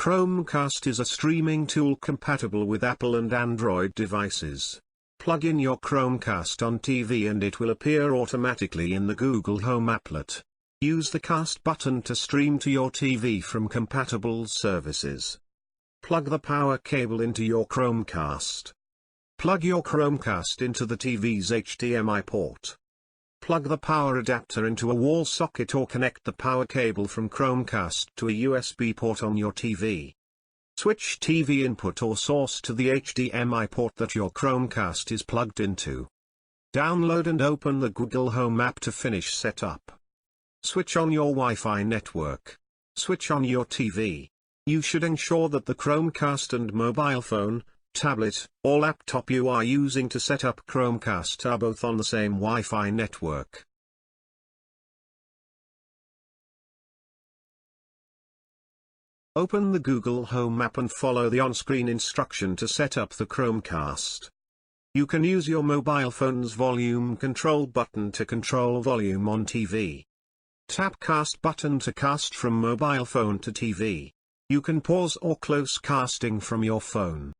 Chromecast is a streaming tool compatible with Apple and Android devices. Plug in your Chromecast on TV and it will appear automatically in the Google Home applet. Use the Cast button to stream to your TV from compatible services. Plug the power cable into your Chromecast. Plug your Chromecast into the TV's HDMI port. Plug the power adapter into a wall socket or connect the power cable from Chromecast to a USB port on your TV. Switch TV input or source to the HDMI port that your Chromecast is plugged into. Download and open the Google Home app to finish setup. Switch on your Wi-Fi network. Switch on your TV. You should ensure that the Chromecast and mobile phone, tablet, or laptop you are using to set up Chromecast are both on the same Wi-Fi network. Open the Google Home app and follow the on-screen instruction to set up the Chromecast. You can use your mobile phone's volume control button to control volume on TV. Tap Cast button to cast from mobile phone to TV. You can pause or close casting from your phone.